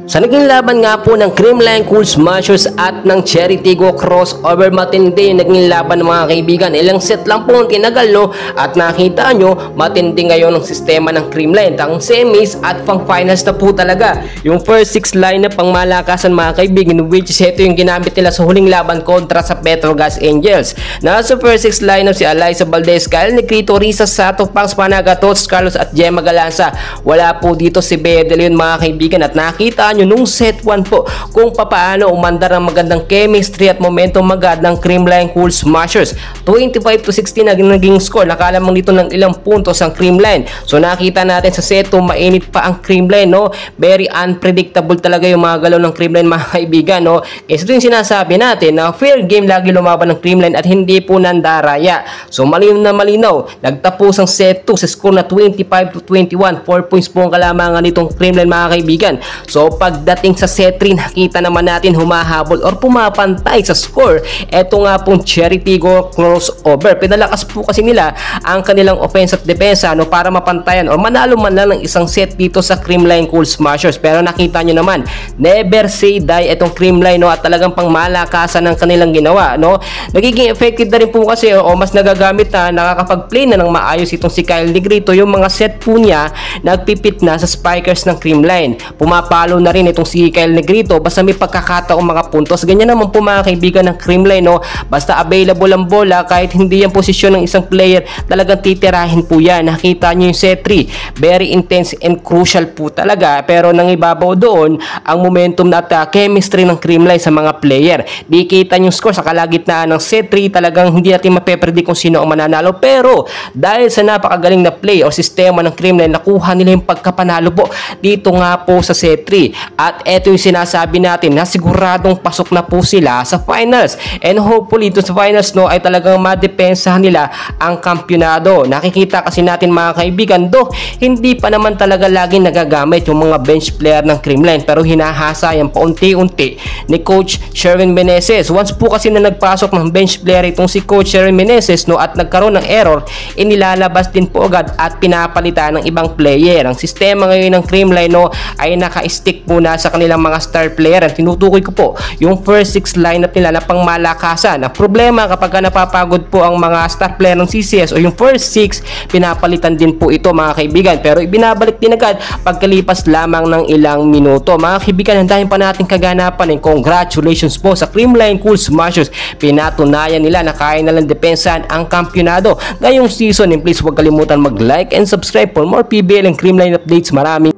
Sa naging laban nga po ng Creamline Cool Smashers at ng Cherry Tigo crossover, matindi yung naging laban ng mga kaibigan. Ilang set lang po ang tinagal, no? At nakita nyo, matindi ngayon ang sistema ng Creamline. Ang semis at pang finals na po talaga. Yung first 6 lineup pang malakasan mga kaibigan, which is ito yung ginamit nila sa huling laban kontra sa Petrogas Angels. Nasa first 6 lineup si Alyssa Valdez, Kyle Negrito, Risa Sato, Pangs Panagatos, Carlos at Gemma Galanza. Wala po dito si Bea De Leon mga kaibigan, at nakita nyo nung set 1 po kung papaano umandar ang magandang chemistry at momentum agad ng Creamline Cool Smashers. 25-16 na naging score. Nakalamang dito ng ilang puntos ang Creamline. So nakita natin sa set 2 mainit pa ang Creamline, no? Very unpredictable talaga yung mga galaw ng Creamline mga kaibigan, no? Kasi ito yung sinasabi natin na fair game lagi lumaban ng Creamline at hindi po nandaraya. So malinaw na malinaw, nagtapos ang set 2 sa score na 25-21. 4 points po ang kalamangan nitong Creamline mga kaibigan. So pagdating sa set 3, nakita naman natin humahabol or pumapantay sa score eto nga pong Cherry Tigo crossover. Pinalakas po kasi nila ang kanilang offense at depensa, no, para mapantayan or manalo man lang ng isang set dito sa Creamline Cool Smashers. Pero nakita nyo naman, never say die etong Creamline, no, at talagang pang malakasan ng kanilang ginawa, no. Nagiging effective na rin po kasi o mas nagagamit na, nakakapag-play na ng maayos itong si Kyle Negrito. Yung mga set po niya nagpipit na sa spikers ng Creamline. Pumapalo na rin itong si Kyle Negrito basta may pagkakataong mga puntos. Ganyan naman po mga kaibigan ng Creamline, no. Basta available ang bola, kahit hindi yung posisyon ng isang player, talagang titirahin po yan. Nakita nyo yung set 3, very intense and crucial po talaga. Pero nang ibabaw doon ang momentum at chemistry ng Creamline sa mga player. Di kita yung score sa kalagitnaan ng set 3, talagang hindi natin mapepredict kung sino ang mananalo. Pero dahil sa napakagaling na play o sistema ng Creamline, nakuha nila yung pagkapanalo po dito nga po sa set 3. At eto yung sinasabi natin na siguradong pasok na po sila sa finals. And hopefully ito sa finals, no, ay talagang madepensahan nila ang kampyonado. Nakikita kasi natin mga kaibigan, do hindi pa naman talaga laging nagagamit yung mga bench player ng Creamline, pero hinahasa yan paunti-unti ni Coach Sherwin Meneses. Once po kasi na nagpasok ng bench player itong si Coach Sherwin Meneses, no, at nagkaroon ng error, inilalabas din po agad at pinapalitan ng ibang player. Ang sistema ngayon ng Creamline, no, ay naka-stick po na sa kanilang mga star player. Ang tinutukoy ko po yung first 6 lineup nila na pang malakasan. Ang problema kapag napapagod po ang mga star player ng CCS o yung first 6, pinapalitan din po ito mga kaibigan, pero ibinabalik din agad pagkalipas lamang ng ilang minuto. Mga kaibigan, handahin pa natin kaganapan, and congratulations po sa Creamline Cool Smashers. Pinatunayan nila na kaya nalang depensahan ang kampyonado ngayong season. And please huwag kalimutan mag-like and subscribe for more PBL and Creamline updates. Maraming